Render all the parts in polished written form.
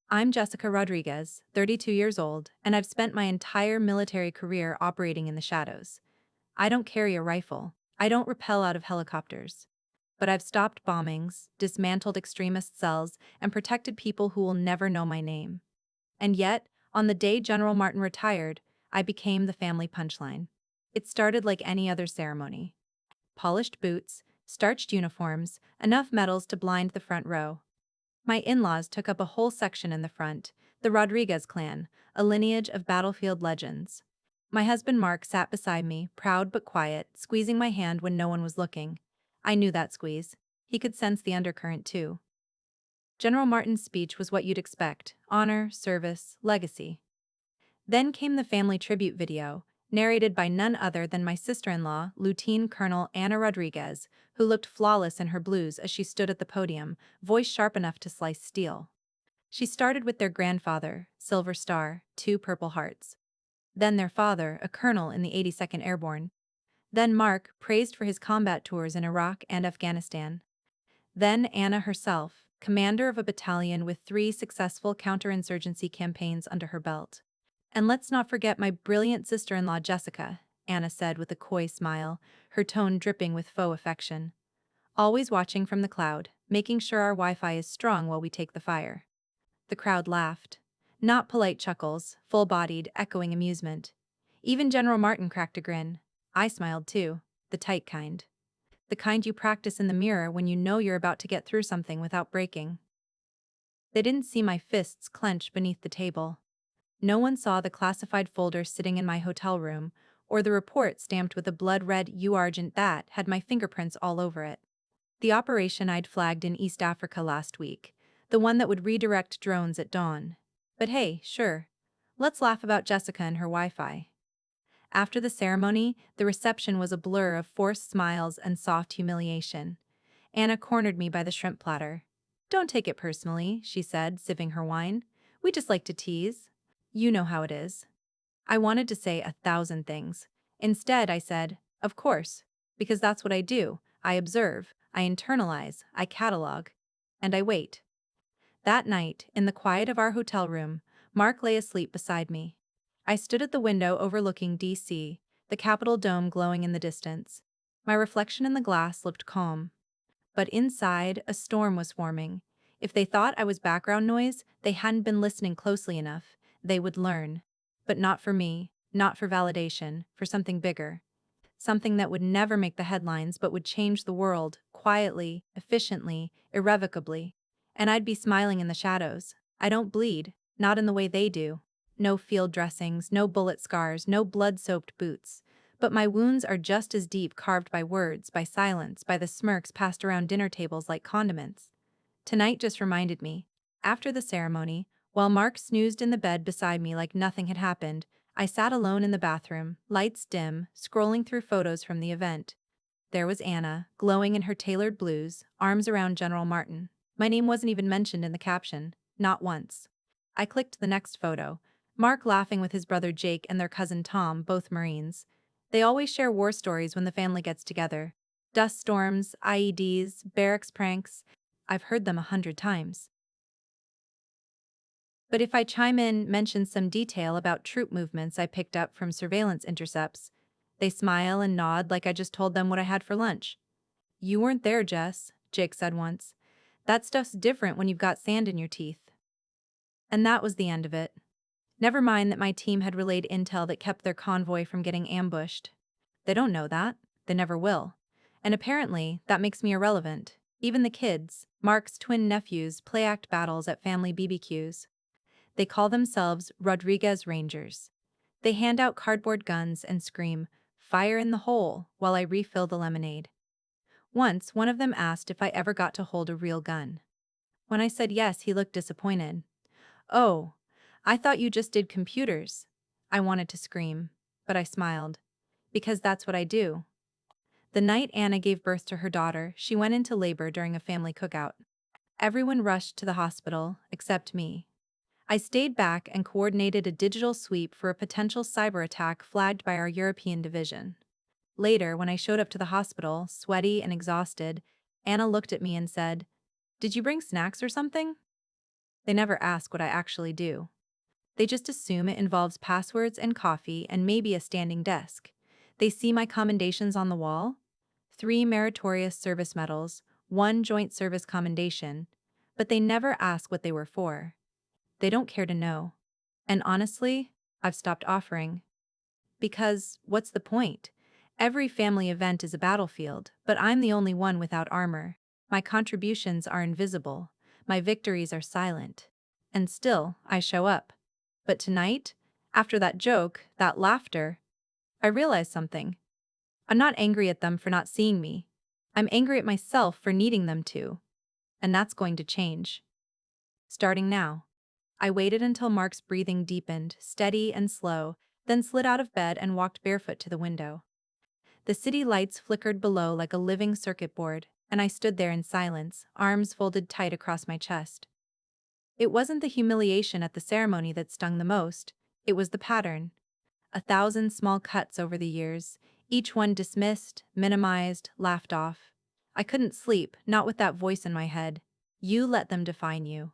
I'm Jessica Rodriguez, 32 years old, and I've spent my entire military career operating in the shadows. I don't carry a rifle. I don't rappel out of helicopters. But I've stopped bombings, dismantled extremist cells, and protected people who will never know my name. And yet, on the day General Martin retired, I became the family punchline. It started like any other ceremony. Polished boots, starched uniforms, enough medals to blind the front row. My in-laws took up a whole section in the front, the Rodriguez clan, a lineage of battlefield legends. My husband Mark sat beside me, proud but quiet, squeezing my hand when no one was looking. I knew that squeeze. He could sense the undercurrent too. General Martin's speech was what you'd expect: honor, service, legacy. Then came the family tribute video, narrated by none other than my sister-in-law, Lieutenant Colonel Anna Rodriguez, who looked flawless in her blues as she stood at the podium, voice sharp enough to slice steel. She started with their grandfather, Silver Star, 2 Purple Hearts. Then their father, a colonel in the 82nd Airborne. Then Mark, praised for his combat tours in Iraq and Afghanistan. Then Anna herself, commander of a battalion with 3 successful counterinsurgency campaigns under her belt. And let's not forget my brilliant sister-in-law Jessica, Anna said with a coy smile, her tone dripping with faux affection. Always watching from the cloud, making sure our Wi-Fi is strong while we take the fire. The crowd laughed. Not polite chuckles, full-bodied, echoing amusement. Even General Martin cracked a grin. I smiled too, the tight kind. The kind you practice in the mirror when you know you're about to get through something without breaking. They didn't see my fists clench beneath the table. No one saw the classified folder sitting in my hotel room, or the report stamped with a blood-red U Argent that had my fingerprints all over it. The operation I'd flagged in East Africa last week, the one that would redirect drones at dawn. But hey, sure. Let's laugh about Jessica and her Wi-Fi. After the ceremony, the reception was a blur of forced smiles and soft humiliation. Anna cornered me by the shrimp platter. "Don't take it personally," she said, sipping her wine. "We just like to tease. You know how it is." I wanted to say 1,000 things. Instead, I said, "Of course, because that's what I do. I observe, I internalize, I catalog, and I wait." That night, in the quiet of our hotel room, Mark lay asleep beside me. I stood at the window overlooking DC, the Capitol dome glowing in the distance. My reflection in the glass looked calm. But inside, a storm was forming. If they thought I was background noise, they hadn't been listening closely enough. They would learn. But not for me, not for validation, for something bigger. Something that would never make the headlines but would change the world, quietly, efficiently, irrevocably. And I'd be smiling in the shadows. I don't bleed, not in the way they do. No field dressings, no bullet scars, no blood-soaked boots. But my wounds are just as deep, carved by words, by silence, by the smirks passed around dinner tables like condiments. Tonight just reminded me. After the ceremony, while Mark snoozed in the bed beside me like nothing had happened, I sat alone in the bathroom, lights dim, scrolling through photos from the event. There was Anna, glowing in her tailored blues, arms around General Martin. My name wasn't even mentioned in the caption, not once. I clicked the next photo. Mark laughing with his brother Jake and their cousin Tom, both Marines. They always share war stories when the family gets together. Dust storms, IEDs, barracks pranks. I've heard them 100 times. But if I chime in, mention some detail about troop movements I picked up from surveillance intercepts, they smile and nod like I just told them what I had for lunch. "You weren't there, Jess," Jake said once. "That stuff's different when you've got sand in your teeth." And that was the end of it. Never mind that my team had relayed intel that kept their convoy from getting ambushed. They don't know that. They never will. And apparently, that makes me irrelevant. Even the kids, Mark's twin nephews, play act battles at family BBQs. They call themselves Rodriguez Rangers. They hand out cardboard guns and scream, "Fire in the hole," while I refill the lemonade. Once, one of them asked if I ever got to hold a real gun. When I said yes, he looked disappointed. "Oh, I thought you just did computers." I wanted to scream, but I smiled. Because that's what I do. The night Anna gave birth to her daughter, she went into labor during a family cookout. Everyone rushed to the hospital, except me. I stayed back and coordinated a digital sweep for a potential cyber attack flagged by our European division. Later, when I showed up to the hospital, sweaty and exhausted, Anna looked at me and said, "Did you bring snacks or something?" They never ask what I actually do. They just assume it involves passwords and coffee and maybe a standing desk. They see my commendations on the wall: 3 meritorious service medals, 1 joint service commendation, but they never ask what they were for. They don't care to know. And honestly, I've stopped offering. Because, what's the point? Every family event is a battlefield, but I'm the only one without armor. My contributions are invisible. My victories are silent. And still, I show up. But tonight, after that joke, that laughter, I realized something. I'm not angry at them for not seeing me. I'm angry at myself for needing them to. And that's going to change. Starting now. I waited until Mark's breathing deepened, steady and slow, then slid out of bed and walked barefoot to the window. The city lights flickered below like a living circuit board, and I stood there in silence, arms folded tight across my chest. It wasn't the humiliation at the ceremony that stung the most, it was the pattern. 1,000 small cuts over the years, each one dismissed, minimized, laughed off. I couldn't sleep, not with that voice in my head. You let them define you.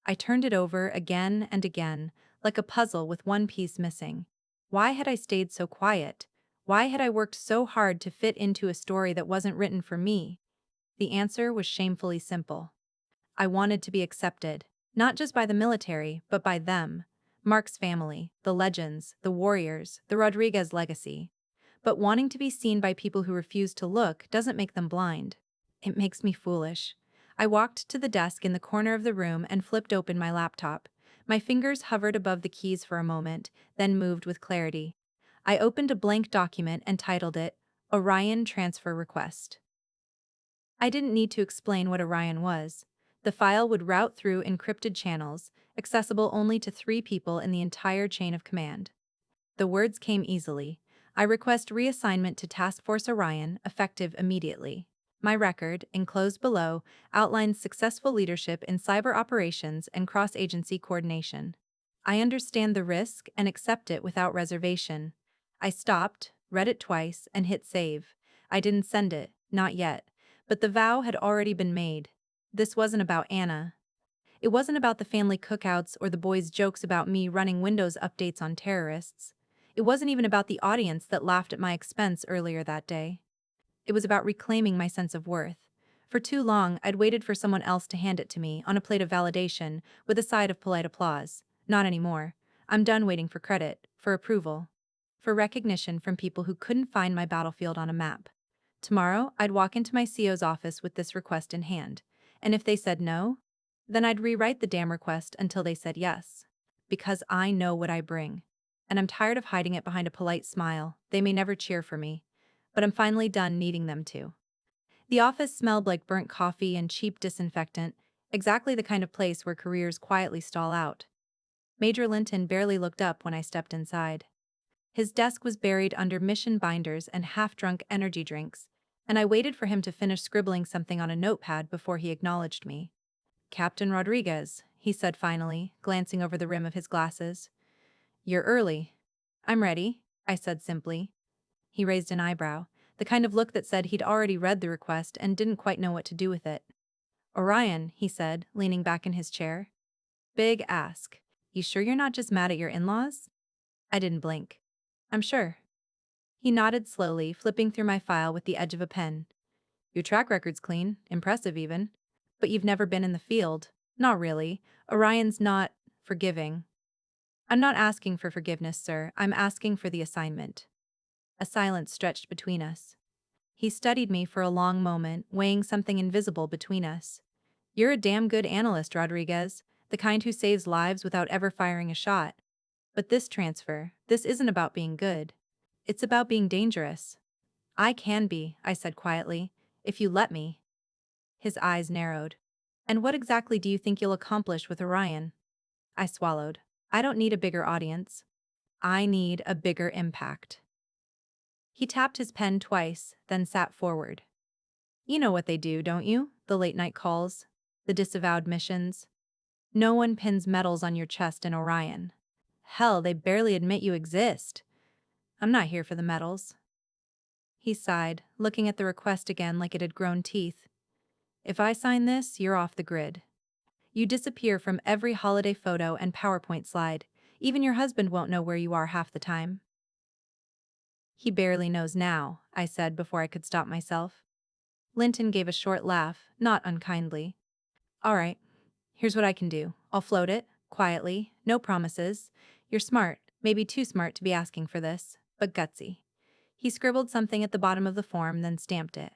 I turned it over again and again, like a puzzle with one piece missing. Why had I stayed so quiet? Why had I worked so hard to fit into a story that wasn't written for me? The answer was shamefully simple. I wanted to be accepted, not just by the military, but by them. Mark's family, the legends, the warriors, the Rodriguez legacy. But wanting to be seen by people who refuse to look doesn't make them blind. It makes me foolish. I walked to the desk in the corner of the room and flipped open my laptop. My fingers hovered above the keys for a moment, then moved with clarity. I opened a blank document and titled it, Orion Transfer Request. I didn't need to explain what Orion was. The file would route through encrypted channels, accessible only to 3 people in the entire chain of command. The words came easily. I request reassignment to Task Force Orion, effective immediately. My record, enclosed below, outlines successful leadership in cyber operations and cross-agency coordination. I understand the risk and accept it without reservation. I stopped, read it twice, and hit save. I didn't send it, not yet, but the vow had already been made. This wasn't about Anna. It wasn't about the family cookouts or the boys' jokes about me running Windows updates on terrorists. It wasn't even about the audience that laughed at my expense earlier that day. It was about reclaiming my sense of worth. For too long, I'd waited for someone else to hand it to me on a plate of validation, with a side of polite applause. Not anymore. I'm done waiting for credit, for approval, for recognition from people who couldn't find my battlefield on a map. Tomorrow, I'd walk into my CO's office with this request in hand. And if they said no, then I'd rewrite the damn request until they said yes. Because I know what I bring. And I'm tired of hiding it behind a polite smile. They may never cheer for me, but I'm finally done needing them to. The office smelled like burnt coffee and cheap disinfectant, exactly the kind of place where careers quietly stall out. Major Linton barely looked up when I stepped inside. His desk was buried under mission binders and half-drunk energy drinks, and I waited for him to finish scribbling something on a notepad before he acknowledged me. Captain Rodriguez, he said finally, glancing over the rim of his glasses. You're early. I'm ready, I said simply. He raised an eyebrow, the kind of look that said he'd already read the request and didn't quite know what to do with it. Orion, he said, leaning back in his chair. Big ask. You sure you're not just mad at your in-laws? I didn't blink. I'm sure. He nodded slowly, flipping through my file with the edge of a pen. Your track record's clean, impressive even. But you've never been in the field. Not really. Orion's not forgiving. I'm not asking for forgiveness, sir. I'm asking for the assignment. A silence stretched between us. He studied me for a long moment, weighing something invisible between us. You're a damn good analyst, Rodriguez, the kind who saves lives without ever firing a shot. But this transfer, this isn't about being good. It's about being dangerous. I can be, I said quietly, if you let me. His eyes narrowed. And what exactly do you think you'll accomplish with Orion? I swallowed. I don't need a bigger audience. I need a bigger impact. He tapped his pen twice, then sat forward. You know what they do, don't you? The late-night calls, the disavowed missions. No one pins medals on your chest in Orion. Hell, they barely admit you exist. I'm not here for the medals. He sighed, looking at the request again like it had grown teeth. If I sign this, you're off the grid. You disappear from every holiday photo and PowerPoint slide. Even your husband won't know where you are half the time. He barely knows now, I said before I could stop myself. Linton gave a short laugh, not unkindly. All right, here's what I can do. I'll float it, quietly, no promises. You're smart, maybe too smart to be asking for this, but gutsy. He scribbled something at the bottom of the form, then stamped it.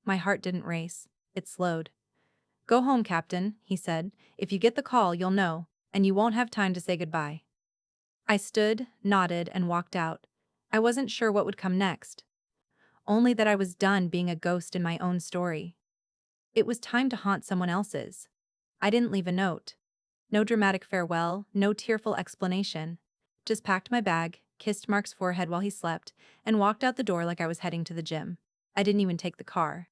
My heart didn't race. It slowed. Go home, Captain, he said. If you get the call, you'll know, and you won't have time to say goodbye. I stood, nodded, and walked out. I wasn't sure what would come next. Only that I was done being a ghost in my own story. It was time to haunt someone else's. I didn't leave a note. No dramatic farewell, no tearful explanation. Just packed my bag, kissed Mark's forehead while he slept, and walked out the door like I was heading to the gym. I didn't even take the car.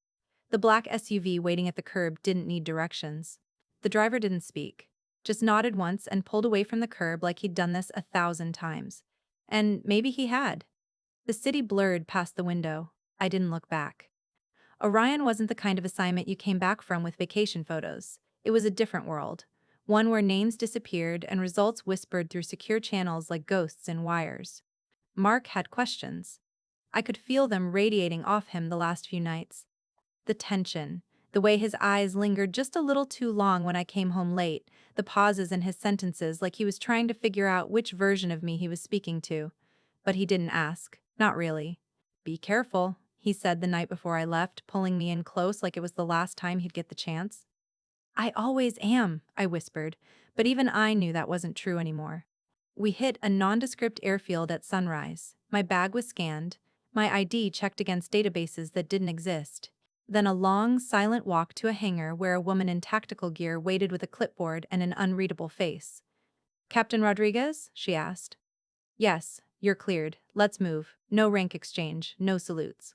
The black SUV waiting at the curb didn't need directions. The driver didn't speak, just nodded once and pulled away from the curb like he'd done this 1,000 times. And maybe he had. The city blurred past the window. I didn't look back. Orion wasn't the kind of assignment you came back from with vacation photos. It was a different world. One where names disappeared and results whispered through secure channels like ghosts in wires. Mark had questions. I could feel them radiating off him the last few nights. The tension, the way his eyes lingered just a little too long when I came home late, the pauses in his sentences like he was trying to figure out which version of me he was speaking to. But he didn't ask, not really. Be careful, he said the night before I left, pulling me in close like it was the last time he'd get the chance. I always am, I whispered, but even I knew that wasn't true anymore. We hit a nondescript airfield at sunrise. My bag was scanned, my ID checked against databases that didn't exist. Then a long, silent walk to a hangar where a woman in tactical gear waited with a clipboard and an unreadable face. Captain Rodriguez? She asked. Yes, you're cleared. Let's move. No rank exchange, no salutes.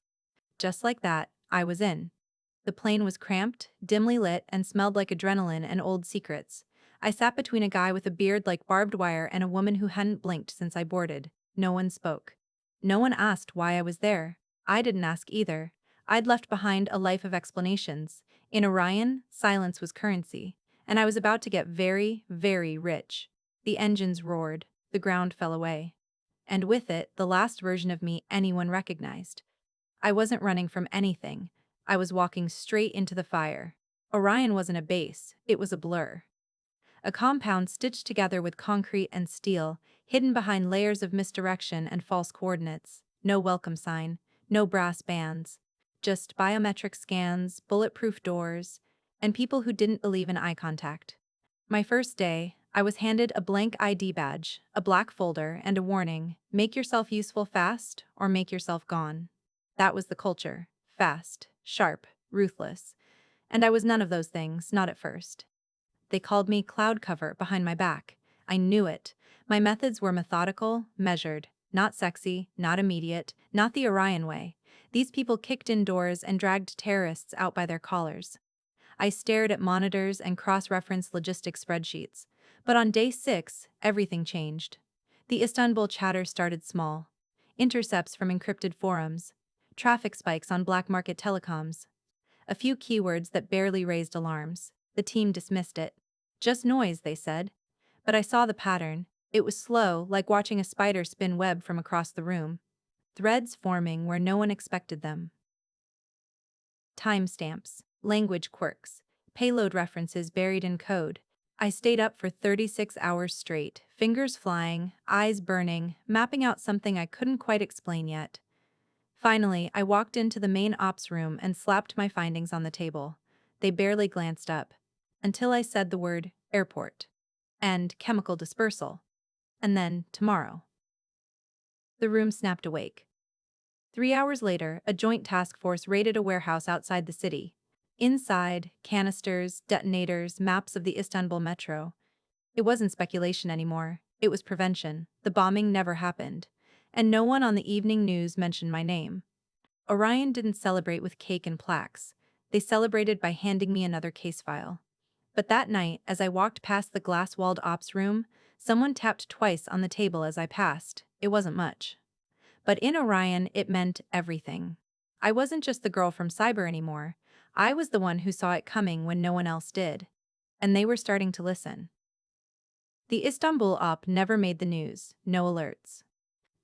Just like that, I was in. The plane was cramped, dimly lit, and smelled like adrenaline and old secrets. I sat between a guy with a beard like barbed wire and a woman who hadn't blinked since I boarded. No one spoke. No one asked why I was there. I didn't ask either. I'd left behind a life of explanations. In Orion, silence was currency, and I was about to get very, very rich. The engines roared. The ground fell away. And with it, the last version of me anyone recognized. I wasn't running from anything. I was walking straight into the fire. Orion wasn't a base, it was a blur. A compound stitched together with concrete and steel, hidden behind layers of misdirection and false coordinates. No welcome sign, no brass bands. Just biometric scans, bulletproof doors, and people who didn't believe in eye contact. My first day, I was handed a blank ID badge, a black folder, and a warning: make yourself useful fast or make yourself gone. That was the culture. Fast, sharp, ruthless. And I was none of those things, not at first. They called me cloud cover behind my back. I knew it. My methods were methodical, measured, not sexy, not immediate, not the Orion way. These people kicked in doors and dragged terrorists out by their collars. I stared at monitors and cross-referenced logistics spreadsheets. But on day 6, everything changed. The Istanbul chatter started small. Intercepts from encrypted forums. Traffic spikes on black market telecoms. A few keywords that barely raised alarms. The team dismissed it. Just noise, they said. But I saw the pattern. It was slow, like watching a spider spin web from across the room. Threads forming where no one expected them. Timestamps, language quirks, payload references buried in code. I stayed up for 36 hours straight, fingers flying, eyes burning, mapping out something I couldn't quite explain yet. Finally, I walked into the main ops room and slapped my findings on the table. They barely glanced up. Until I said the word airport. And chemical dispersal. And then tomorrow. The room snapped awake. 3 hours later, a joint task force raided a warehouse outside the city. Inside, canisters, detonators, maps of the Istanbul metro. It wasn't speculation anymore. It was prevention. The bombing never happened. And no one on the evening news mentioned my name. Orion didn't celebrate with cake and plaques. They celebrated by handing me another case file. But that night, as I walked past the glass-walled ops room, someone tapped twice on the table as I passed. It wasn't much. But in Orion, it meant everything. I wasn't just the girl from cyber anymore. I was the one who saw it coming when no one else did. and they were starting to listen. The Istanbul op never made the news, no alerts,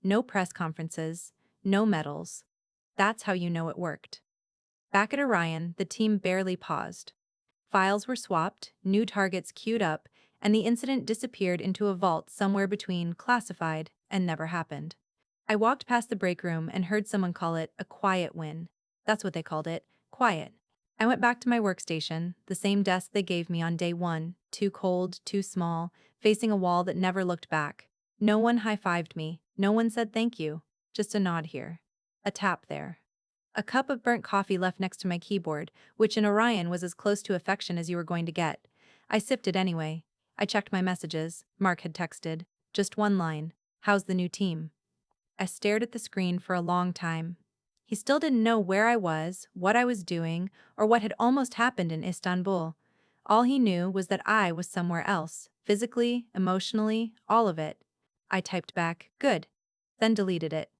no press conferences, no medals. That's how you know it worked. Back at Orion, the team barely paused. Files were swapped, new targets queued up, and the incident disappeared into a vault somewhere between classified and never happened. I walked past the break room and heard someone call it a quiet win. That's what they called it, quiet. I went back to my workstation, the same desk they gave me on day one, too cold, too small, facing a wall that never looked back. No one high-fived me, no one said thank you, just a nod here, a tap there. A cup of burnt coffee left next to my keyboard, which in Orion was as close to affection as you were going to get. I sipped it anyway. I checked my messages. Mark had texted. Just one line. How's the new team? I stared at the screen for a long time. He still didn't know where I was, what I was doing, or what had almost happened in Istanbul. All he knew was that I was somewhere else, physically, emotionally, all of it. I typed back, good. Then deleted it.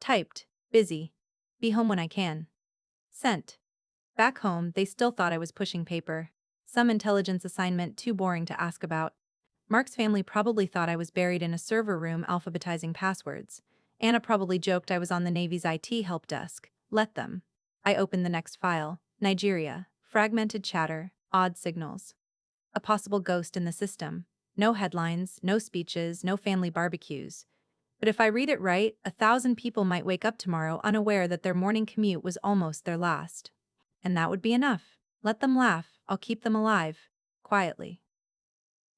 Typed, busy. Be home when I can. Sent. Back home, they still thought I was pushing paper. Some intelligence assignment too boring to ask about. Mark's family probably thought I was buried in a server room alphabetizing passwords. Anna probably joked I was on the Navy's IT help desk. Let them. I opened the next file. Nigeria. Fragmented chatter. Odd signals. A possible ghost in the system. No headlines, no speeches, no family barbecues. But if I read it right, 1,000 people might wake up tomorrow unaware that their morning commute was almost their last. And that would be enough. Let them laugh, I'll keep them alive. Quietly.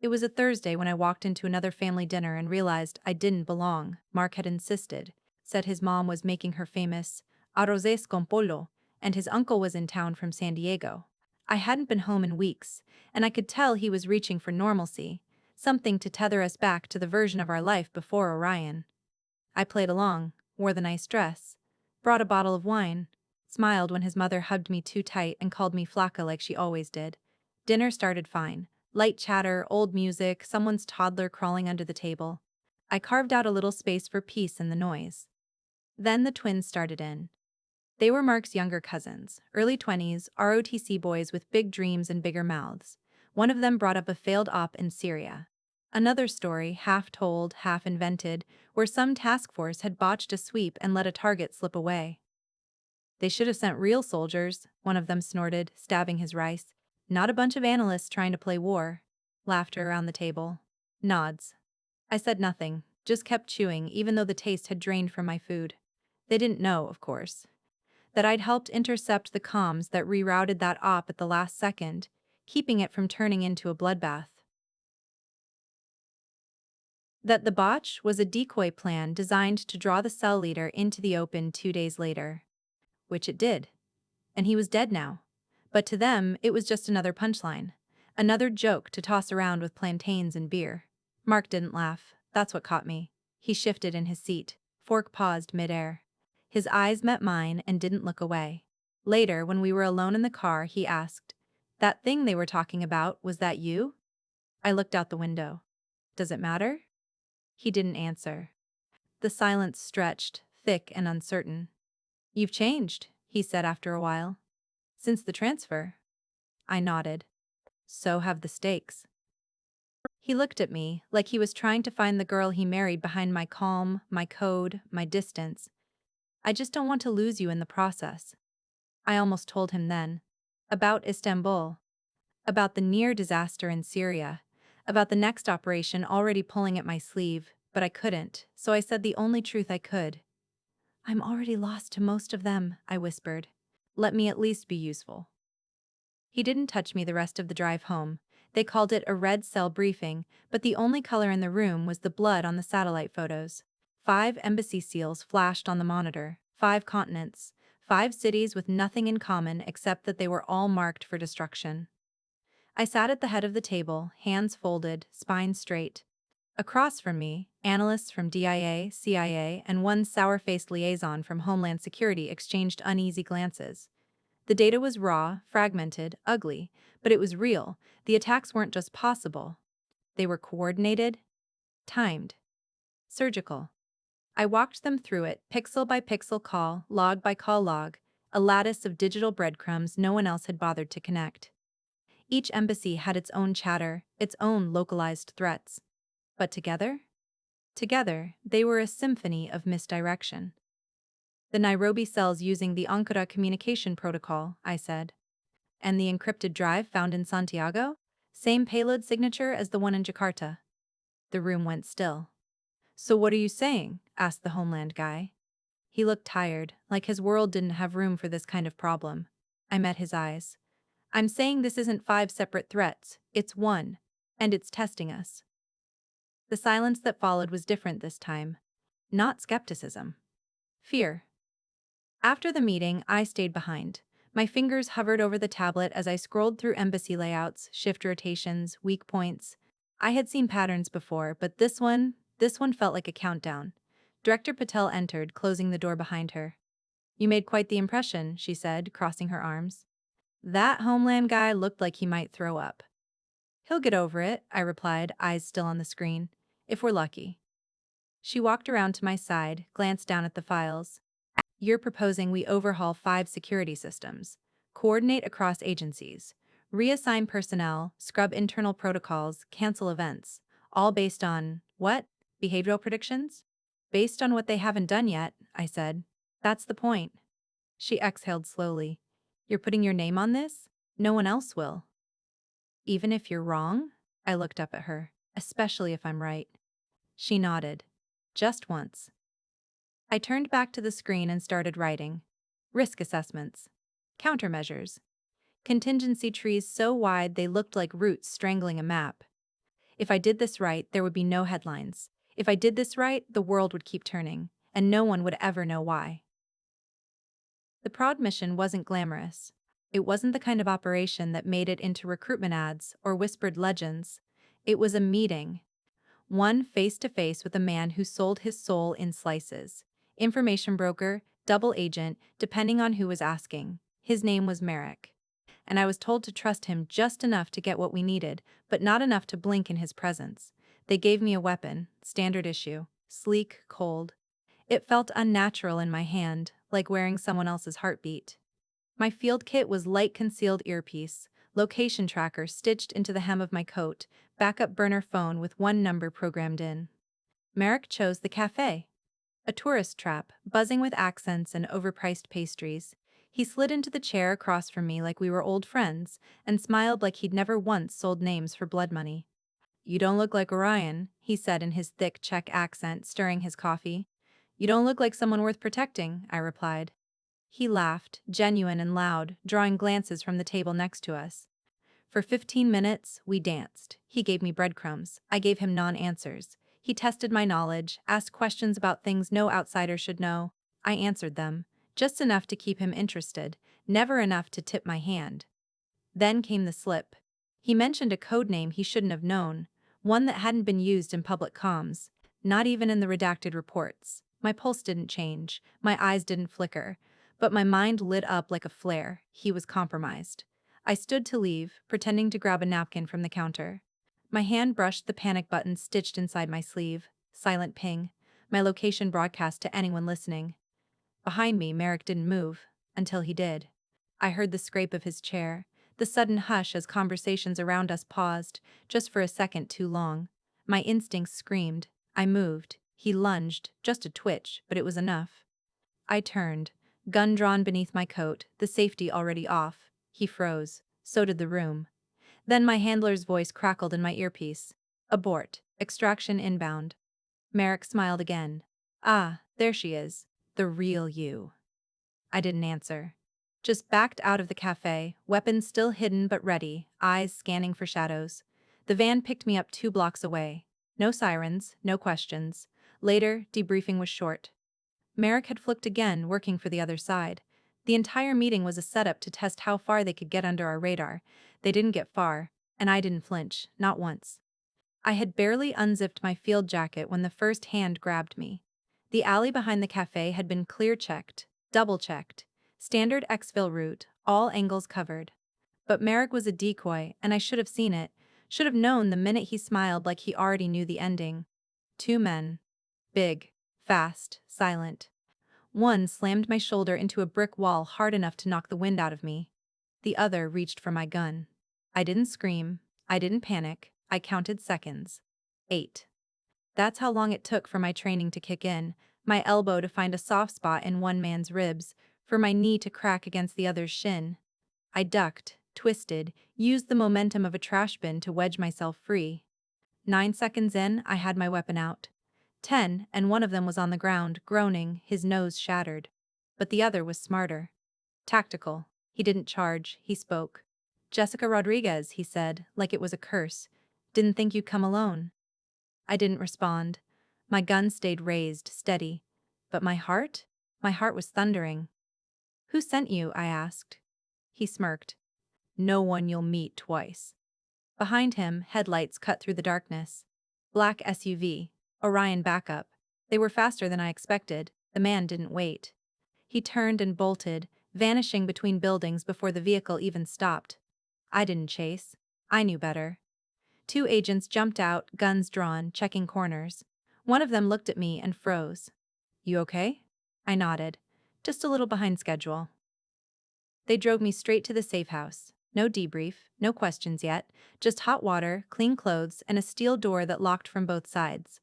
It was a Thursday when I walked into another family dinner and realized I didn't belong. Mark had insisted, said his mom was making her famous arroz con pollo, and his uncle was in town from San Diego. I hadn't been home in weeks, and I could tell he was reaching for normalcy, something to tether us back to the version of our life before Orion. I played along, wore the nice dress, brought a bottle of wine, smiled when his mother hugged me too tight and called me flaca like she always did. Dinner started fine. Light chatter, old music, someone's toddler crawling under the table. I carved out a little space for peace in the noise. Then the twins started in. They were Mark's younger cousins, early 20s, ROTC boys with big dreams and bigger mouths. One of them brought up a failed op in Syria. Another story, half told, half invented, where some task force had botched a sweep and let a target slip away. They should have sent real soldiers, one of them snorted, stabbing his rice. Not a bunch of analysts trying to play war. Laughter around the table. Nods. I said nothing, just kept chewing even though the taste had drained from my food. They didn't know, of course, that I'd helped intercept the comms that rerouted that op at the last second, keeping it from turning into a bloodbath. That the botch was a decoy plan designed to draw the cell leader into the open 2 days later. Which it did. And he was dead now. But to them, it was just another punchline. Another joke to toss around with plantains and beer. Mark didn't laugh. That's what caught me. He shifted in his seat. Fork paused midair. His eyes met mine and didn't look away. Later, when we were alone in the car, he asked, "That thing they were talking about, was that you?" I looked out the window. "Does it matter?" He didn't answer. The silence stretched, thick and uncertain. "You've changed," he said after a while. "Since the transfer." I nodded. "So have the stakes." He looked at me like he was trying to find the girl he married behind my calm, my code, my distance. "I just don't want to lose you in the process." I almost told him then. About Istanbul. About the near disaster in Syria. About the next operation already pulling at my sleeve, but I couldn't, so I said the only truth I could. "I'm already lost to most of them," I whispered. "Let me at least be useful." He didn't touch me the rest of the drive home. They called it a red cell briefing, but the only color in the room was the blood on the satellite photos. 5 embassy seals flashed on the monitor, 5 continents, 5 cities with nothing in common except that they were all marked for destruction. I sat at the head of the table, hands folded, spine straight. Across from me, analysts from DIA, CIA, and one sour-faced liaison from Homeland Security exchanged uneasy glances. The data was raw, fragmented, ugly, but it was real. The attacks weren't just possible. They were coordinated, timed, surgical. I walked them through it, pixel by pixel call by call log, a lattice of digital breadcrumbs no one else had bothered to connect. Each embassy had its own chatter, its own localized threats. But together? Together, they were a symphony of misdirection. The Nairobi cells using the Ankara communication protocol, I said. And the encrypted drive found in Santiago? Same payload signature as the one in Jakarta. The room went still. So what are you saying? Asked the Homeland guy. He looked tired, like his world didn't have room for this kind of problem. I met his eyes. I'm saying this isn't 5 separate threats, it's one. And it's testing us. The silence that followed was different this time. Not skepticism. Fear. After the meeting, I stayed behind. My fingers hovered over the tablet as I scrolled through embassy layouts, shift rotations, weak points. I had seen patterns before, but this one felt like a countdown. Director Patel entered, closing the door behind her. You made quite the impression, she said, crossing her arms. That Homeland guy looked like he might throw up. He'll get over it, I replied, eyes still on the screen. If we're lucky. She walked around to my side, glanced down at the files. You're proposing we overhaul 5 security systems, coordinate across agencies, reassign personnel, scrub internal protocols, cancel events, all based on, what? Behavioral predictions? Based on what they haven't done yet, I said. That's the point. She exhaled slowly. You're putting your name on this? No one else will. Even if you're wrong? I looked up at her. Especially if I'm right. She nodded. Just once. I turned back to the screen and started writing. Risk assessments. Countermeasures. Contingency trees so wide they looked like roots strangling a map. If I did this right, there would be no headlines. If I did this right, the world would keep turning, and no one would ever know why. The prod mission wasn't glamorous. It wasn't the kind of operation that made it into recruitment ads or whispered legends. It was a meeting. One face-to-face with a man who sold his soul in slices. Information broker, double agent, depending on who was asking. His name was Merrick. And I was told to trust him just enough to get what we needed, but not enough to blink in his presence. They gave me a weapon, standard issue, sleek, cold. It felt unnatural in my hand, like wearing someone else's heartbeat. My field kit was light concealed earpiece, location tracker stitched into the hem of my coat, backup burner phone with one number programmed in. Merrick chose the cafe. A tourist trap, buzzing with accents and overpriced pastries. He slid into the chair across from me like we were old friends, and smiled like he'd never once sold names for blood money. You don't look like Orion, he said in his thick Czech accent, stirring his coffee. You don't look like someone worth protecting, I replied. He laughed, genuine and loud, drawing glances from the table next to us. For 15 minutes, we danced. He gave me breadcrumbs. I gave him non-answers. He tested my knowledge, asked questions about things no outsider should know. I answered them, just enough to keep him interested, never enough to tip my hand. Then came the slip. He mentioned a code name he shouldn't have known, one that hadn't been used in public comms, not even in the redacted reports. My pulse didn't change, my eyes didn't flicker, but my mind lit up like a flare. He was compromised. I stood to leave, pretending to grab a napkin from the counter. My hand brushed the panic button stitched inside my sleeve. Silent ping. My location broadcast to anyone listening. Behind me, Merrick didn't move, until he did. I heard the scrape of his chair, the sudden hush as conversations around us paused, just for a second too long. My instincts screamed. I moved. He lunged, just a twitch, but it was enough. I turned, gun drawn beneath my coat, the safety already off. He froze. So did the room. Then my handler's voice crackled in my earpiece. Abort. Extraction inbound. Merrick smiled again. Ah, there she is. The real you. I didn't answer. Just backed out of the cafe, weapons still hidden but ready, eyes scanning for shadows. The van picked me up 2 blocks away. No sirens, no questions. Later, debriefing was short. Merrick had flipped again, working for the other side. The entire meeting was a setup to test how far they could get under our radar. They didn't get far, and I didn't flinch, not once. I had barely unzipped my field jacket when the first hand grabbed me. The alley behind the cafe had been clear-checked, double-checked. Standard exfil route, all angles covered. But Merrick was a decoy, and I should have seen it, should have known the minute he smiled like he already knew the ending. 2 men. Big, fast, silent. One slammed my shoulder into a brick wall hard enough to knock the wind out of me. The other reached for my gun. I didn't scream. I didn't panic. I counted seconds. 8. That's how long it took for my training to kick in, my elbow to find a soft spot in one man's ribs, for my knee to crack against the other's shin. I ducked, twisted, used the momentum of a trash bin to wedge myself free. 9 seconds in, I had my weapon out. 10, and one of them was on the ground, groaning, his nose shattered. But the other was smarter. Tactical. He didn't charge, he spoke. "Jessica Rodriguez," he said, like it was a curse. "Didn't think you'd come alone." I didn't respond. My gun stayed raised, steady. But my heart? My heart was thundering. "Who sent you?" I asked. He smirked. "No one you'll meet twice." Behind him, headlights cut through the darkness. Black SUV. Orion backup. They were faster than I expected. The man didn't wait. He turned and bolted, vanishing between buildings before the vehicle even stopped. I didn't chase. I knew better. 2 agents jumped out, guns drawn, checking corners. One of them looked at me and froze. "You okay?" I nodded. "Just a little behind schedule." They drove me straight to the safe house. No debrief, no questions yet, just hot water, clean clothes, and a steel door that locked from both sides.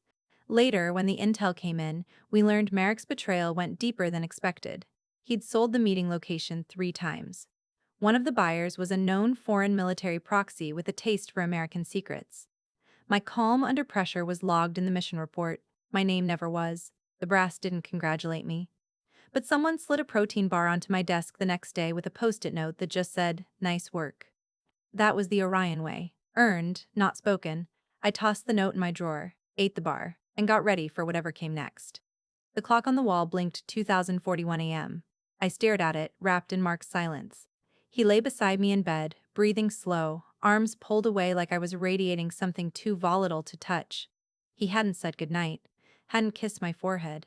Later, when the intel came in, we learned Merrick's betrayal went deeper than expected. He'd sold the meeting location 3 times. One of the buyers was a known foreign military proxy with a taste for American secrets. My calm under pressure was logged in the mission report. My name never was. The brass didn't congratulate me. But someone slid a protein bar onto my desk the next day with a post-it note that just said, "Nice work." That was the Orion way. Earned, not spoken. I tossed the note in my drawer, ate the bar, and got ready for whatever came next. The clock on the wall blinked 2041 a.m. I stared at it, wrapped in Mark's silence. He lay beside me in bed, breathing slow, arms pulled away like I was radiating something too volatile to touch. He hadn't said goodnight, hadn't kissed my forehead.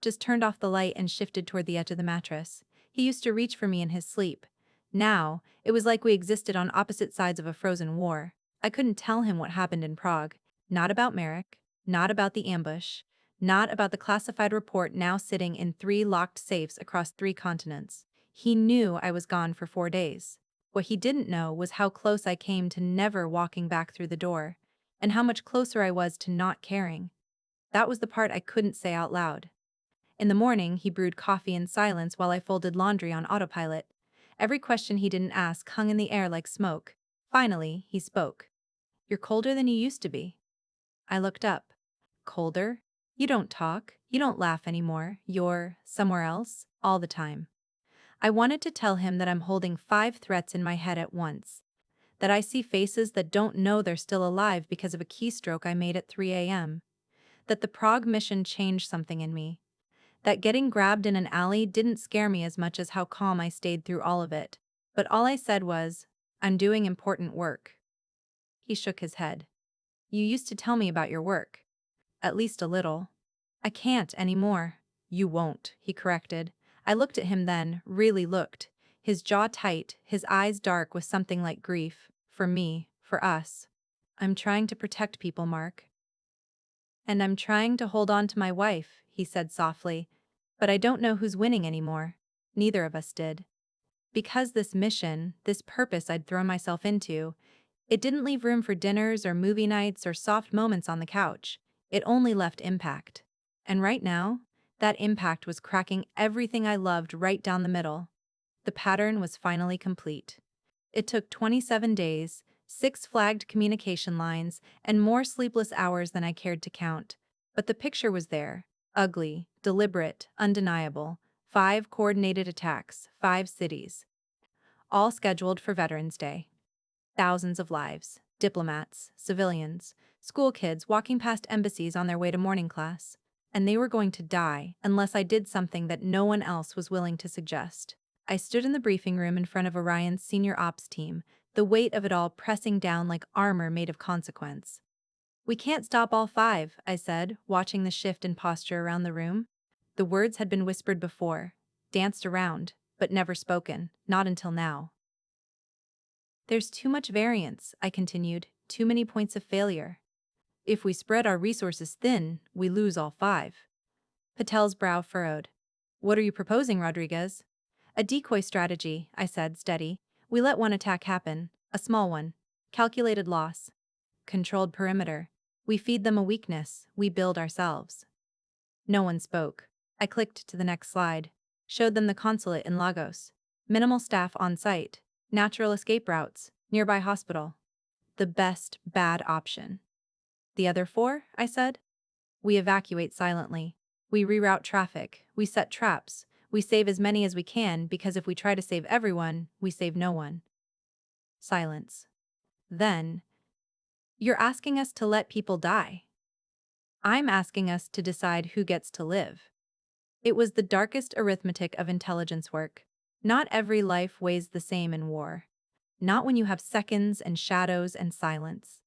Just turned off the light and shifted toward the edge of the mattress. He used to reach for me in his sleep. Now, it was like we existed on opposite sides of a frozen war. I couldn't tell him what happened in Prague. Not about Merrick, not about the ambush, not about the classified report now sitting in 3 locked safes across 3 continents. He knew I was gone for 4 days. What he didn't know was how close I came to never walking back through the door, and how much closer I was to not caring. That was the part I couldn't say out loud. In the morning, he brewed coffee in silence while I folded laundry on autopilot. Every question he didn't ask hung in the air like smoke. Finally, he spoke. "You're colder than you used to be." I looked up. "Colder? You don't talk. You don't laugh anymore. You're somewhere else, all the time." I wanted to tell him that I'm holding 5 threats in my head at once. That I see faces that don't know they're still alive because of a keystroke I made at 3 a.m. That the Prague mission changed something in me. That getting grabbed in an alley didn't scare me as much as how calm I stayed through all of it. But all I said was, "I'm doing important work." He shook his head. "You used to tell me about your work. At least a little." "I can't anymore." "You won't," he corrected. I looked at him then, really looked. His jaw tight, his eyes dark with something like grief. "For me, for us. I'm trying to protect people, Mark. And I'm trying to hold on to my wife," he said softly. "But I don't know who's winning anymore." Neither of us did. Because this mission, this purpose I'd thrown myself into, it didn't leave room for dinners or movie nights or soft moments on the couch. It only left impact. And right now, that impact was cracking everything I loved right down the middle. The pattern was finally complete. It took 27 days, 6 flagged communication lines, and more sleepless hours than I cared to count. But the picture was there. Ugly, deliberate, undeniable. 5 coordinated attacks, 5 cities. All scheduled for Veterans Day. Thousands of lives. Diplomats, civilians, school kids walking past embassies on their way to morning class. And they were going to die unless I did something that no one else was willing to suggest. I stood in the briefing room in front of Orion's senior ops team, the weight of it all pressing down like armor made of consequence. "We can't stop all 5, I said, watching the shift in posture around the room. The words had been whispered before, danced around, but never spoken, not until now. "There's too much variance," I continued, "too many points of failure. If we spread our resources thin, we lose all 5. Patel's brow furrowed. "What are you proposing, Rodriguez?" "A decoy strategy," I said, steady. "We let one attack happen, a small one, Calculated loss. Controlled perimeter. We feed them a weakness, we build ourselves. No one spoke. I clicked to the next slide. Showed them the consulate in Lagos. Minimal staff on site. Natural escape routes. Nearby hospital. The best bad option. The other four, I said. We evacuate silently. We reroute traffic. We set traps. We save as many as we can because if we try to save everyone, we save no one. Silence. Then, you're asking us to let people die. I'm asking us to decide who gets to live. It was the darkest arithmetic of intelligence work. Not every life weighs the same in war. Not when you have seconds and shadows and silence.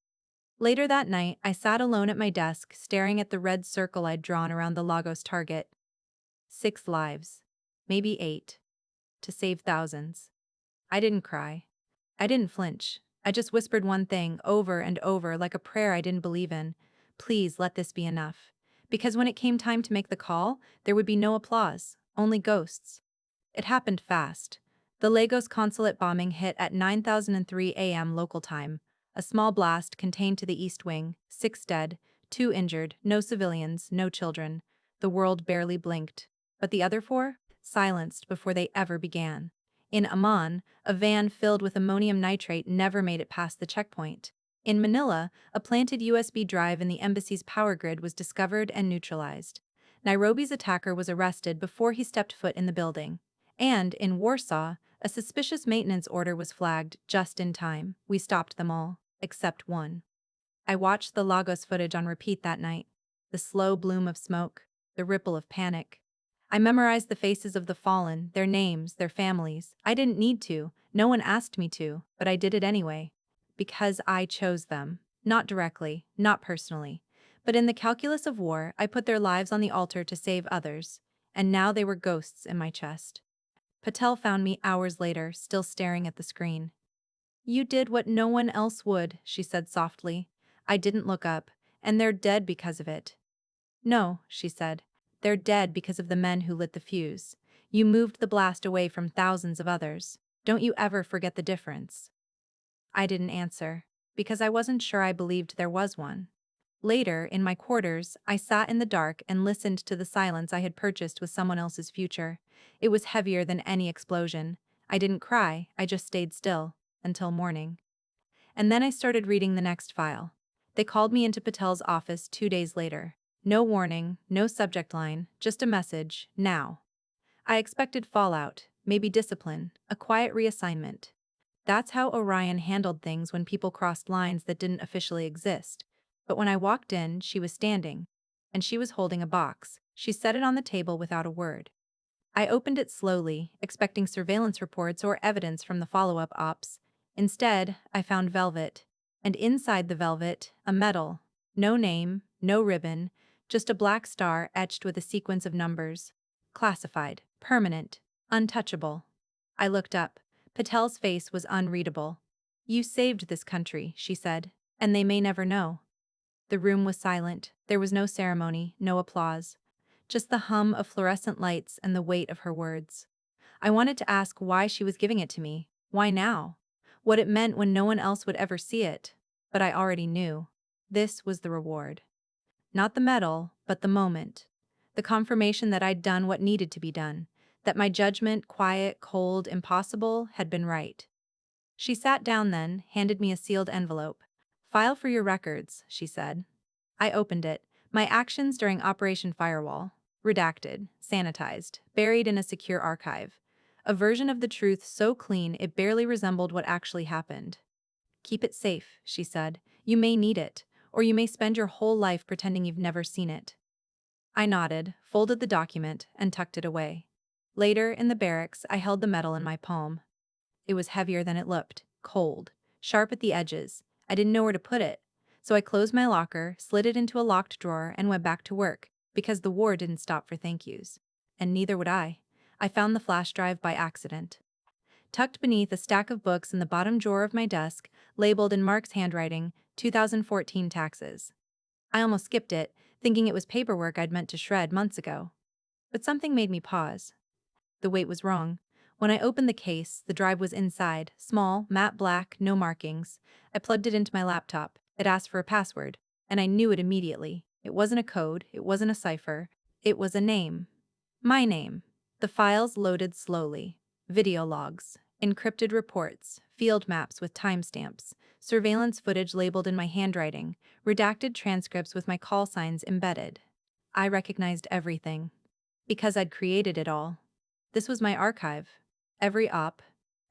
Later that night, I sat alone at my desk, staring at the red circle I'd drawn around the Lagos target. 6 lives. Maybe 8. To save thousands. I didn't cry. I didn't flinch. I just whispered one thing over and over like a prayer I didn't believe in. Please let this be enough. Because when it came time to make the call, there would be no applause, only ghosts. It happened fast. The Lagos consulate bombing hit at 9:03 a.m. local time. A small blast contained to the East Wing, 6 dead, 2 injured, no civilians, no children. The world barely blinked. But the other 4? Silenced before they ever began. In Amman, a van filled with ammonium nitrate never made it past the checkpoint. In Manila, a planted USB drive in the embassy's power grid was discovered and neutralized. Nairobi's attacker was arrested before he stepped foot in the building. And, in Warsaw, a suspicious maintenance order was flagged just in time. We stopped them all, except one. I watched the Lagos footage on repeat that night. The slow bloom of smoke, the ripple of panic. I memorized the faces of the fallen, their names, their families. I didn't need to, no one asked me to, but I did it anyway. Because I chose them. Not directly, not personally. But in the calculus of war, I put their lives on the altar to save others. And now they were ghosts in my chest. Patel found me hours later, still staring at the screen. You did what no one else would, she said softly. I didn't look up, and they're dead because of it. No, she said. They're dead because of the men who lit the fuse. You moved the blast away from thousands of others. Don't you ever forget the difference. I didn't answer, because I wasn't sure I believed there was one. Later, in my quarters, I sat in the dark and listened to the silence I had purchased with someone else's future. It was heavier than any explosion. I didn't cry, I just stayed still, until morning. And then I started reading the next file. They called me into Patel's office 2 days later. No warning, no subject line, just a message, now. I expected fallout, maybe discipline, a quiet reassignment. That's how Orion handled things when people crossed lines that didn't officially exist. But when I walked in, she was standing. And she was holding a box. She set it on the table without a word. I opened it slowly, expecting surveillance reports or evidence from the follow-up ops. Instead, I found velvet. And inside the velvet, a medal. No name, no ribbon, just a black star etched with a sequence of numbers. Classified, permanent, untouchable. I looked up. Patel's face was unreadable. You saved this country, she said, and they may never know. The room was silent. There was no ceremony, no applause. Just the hum of fluorescent lights and the weight of her words. I wanted to ask why she was giving it to me. Why now? What it meant when no one else would ever see it. But I already knew. This was the reward. Not the medal, but the moment. The confirmation that I'd done what needed to be done. That my judgment, quiet, cold, impossible, had been right. She sat down then, handed me a sealed envelope. File for your records, she said. I opened it. My actions during Operation Firewall. Redacted, sanitized, buried in a secure archive. A version of the truth so clean it barely resembled what actually happened. Keep it safe, she said. You may need it, or you may spend your whole life pretending you've never seen it. I nodded, folded the document, and tucked it away. Later, in the barracks, I held the medal in my palm. It was heavier than it looked, cold, sharp at the edges. I didn't know where to put it. So I closed my locker, slid it into a locked drawer, and went back to work, because the war didn't stop for thank yous. And neither would I. I found the flash drive by accident. Tucked beneath a stack of books in the bottom drawer of my desk, labeled in Mark's handwriting, 2014 taxes. I almost skipped it, thinking it was paperwork I'd meant to shred months ago. But something made me pause. The weight was wrong. When I opened the case, the drive was inside, small, matte black, no markings. I plugged it into my laptop. It asked for a password, and I knew it immediately. It wasn't a code, it wasn't a cipher. It was a name. My name. The files loaded slowly. Video logs, encrypted reports, field maps with timestamps, surveillance footage labeled in my handwriting, redacted transcripts with my call signs embedded. I recognized everything. Because I'd created it all. This was my archive. Every op,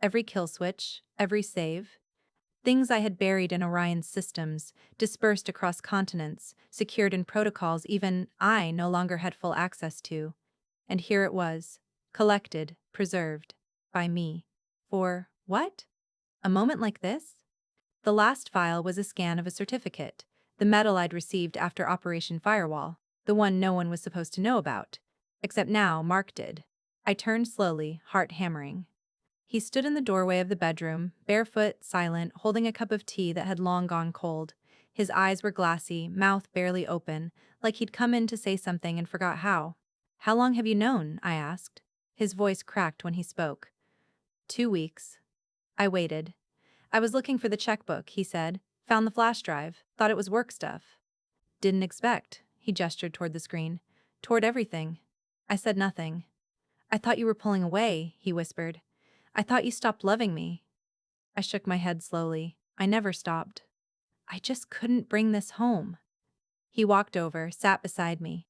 every kill switch, every save. Things I had buried in Orion's systems, dispersed across continents, secured in protocols even I no longer had full access to. And here it was, collected, preserved, by me. For what? A moment like this? The last file was a scan of a certificate, the medal I'd received after Operation Firewall, the one no one was supposed to know about. Except now Mark did. I turned slowly, heart hammering. He stood in the doorway of the bedroom, barefoot, silent, holding a cup of tea that had long gone cold. His eyes were glassy, mouth barely open, like he'd come in to say something and forgot how. "How long have you known?" I asked. His voice cracked when he spoke. 2 weeks. I waited. "I was looking for the checkbook," he said. "Found the flash drive. Thought it was work stuff." "Didn't expect." He gestured toward the screen. "Toward everything." I said nothing. "I thought you were pulling away," he whispered. "I thought you stopped loving me." I shook my head slowly. I never stopped. I just couldn't bring this home. He walked over, sat beside me.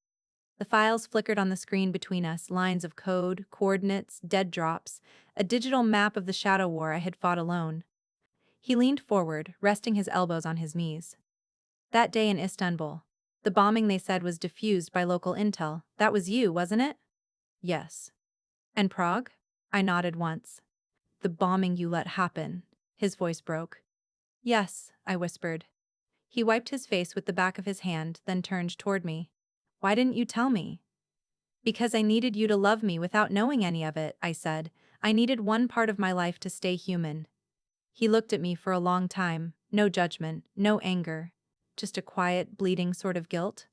The files flickered on the screen between us, lines of code, coordinates, dead drops, a digital map of the shadow war I had fought alone. He leaned forward, resting his elbows on his knees. "That day in Istanbul, the bombing they said was diffused by local intel, that was you, wasn't it?" "Yes." "And Prague?" I nodded once. "The bombing you let happen." His voice broke. "Yes," I whispered. He wiped his face with the back of his hand, then turned toward me. "Why didn't you tell me?" "Because I needed you to love me without knowing any of it," I said. "I needed one part of my life to stay human." He looked at me for a long time, no judgment, no anger, just a quiet, bleeding sort of guilt.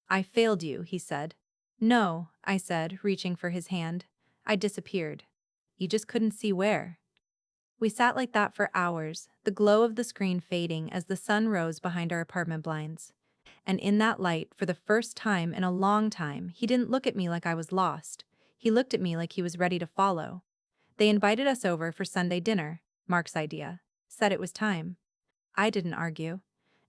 "I failed you," he said. "No," I said, reaching for his hand. "I disappeared. You just couldn't see where." We sat like that for hours, the glow of the screen fading as the sun rose behind our apartment blinds. And in that light, for the first time in a long time, he didn't look at me like I was lost. He looked at me like he was ready to follow. They invited us over for Sunday dinner, Mark's idea. Said it was time. I didn't argue.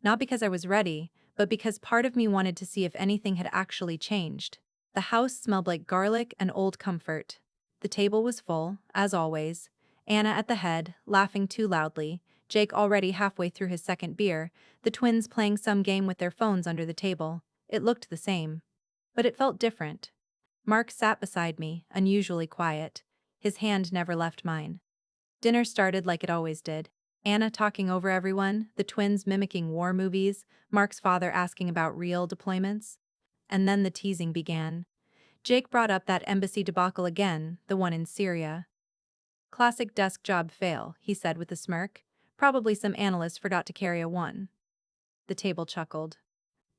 Not because I was ready, but because part of me wanted to see if anything had actually changed. The house smelled like garlic and old comfort. The table was full, as always. Anna at the head, laughing too loudly, Jake already halfway through his second beer, the twins playing some game with their phones under the table. It looked the same. But it felt different. Mark sat beside me, unusually quiet. His hand never left mine. Dinner started like it always did. Anna talking over everyone, the twins mimicking war movies, Mark's father asking about real deployments. And then the teasing began. Jake brought up that embassy debacle again, the one in Syria. "Classic desk job fail," he said with a smirk. "Probably some analyst forgot to carry a one." The table chuckled.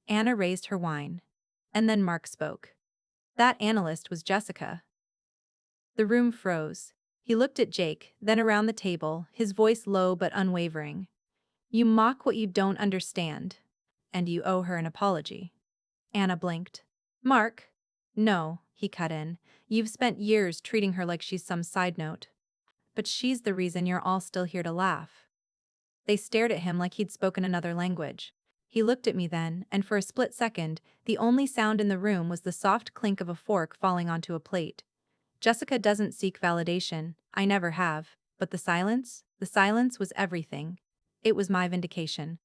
Anna raised her wine. And then Mark spoke. "That analyst was Jessica." The room froze. He looked at Jake, then around the table, his voice low but unwavering. "You mock what you don't understand. And you owe her an apology." Anna blinked. "Mark?" "No," he cut in. "You've spent years treating her like she's some side note. But she's the reason you're all still here to laugh." They stared at him like he'd spoken another language. He looked at me then, and for a split second, the only sound in the room was the soft clink of a fork falling onto a plate. Jessica doesn't seek validation. I never have. But the silence? The silence was everything. It was my vindication.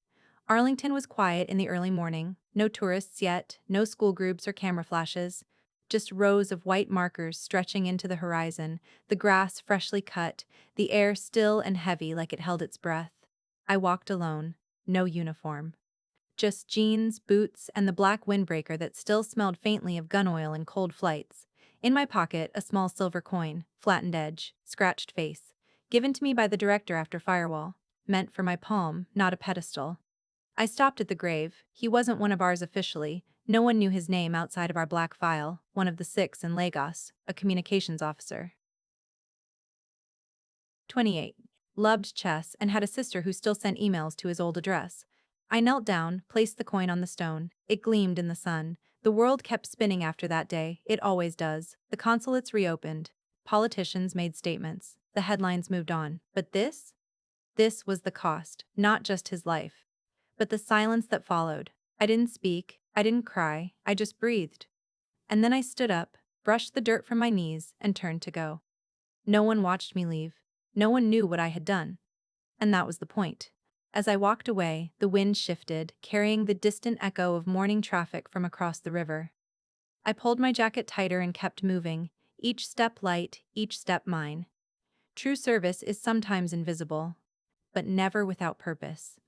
Arlington was quiet in the early morning. No tourists yet, no school groups or camera flashes. Just rows of white markers stretching into the horizon, the grass freshly cut, the air still and heavy like it held its breath. I walked alone. No uniform. Just jeans, boots, and the black windbreaker that still smelled faintly of gun oil and cold flights. In my pocket, a small silver coin, flattened edge, scratched face. Given to me by the director after Firewall. Meant for my palm, not a pedestal. I stopped at the grave. He wasn't one of ours officially. No one knew his name outside of our black file, one of the 6 in Lagos, a communications officer. 28. Loved chess and had a sister who still sent emails to his old address. I knelt down, placed the coin on the stone. It gleamed in the sun. The world kept spinning after that day, it always does. The consulates reopened. Politicians made statements. The headlines moved on. But this? This was the cost, not just his life, but the silence that followed. I didn't speak, I didn't cry, I just breathed. And then I stood up, brushed the dirt from my knees, and turned to go. No one watched me leave. No one knew what I had done. And that was the point. As I walked away, the wind shifted, carrying the distant echo of morning traffic from across the river. I pulled my jacket tighter and kept moving, each step light, each step mine. True service is sometimes invisible, but never without purpose.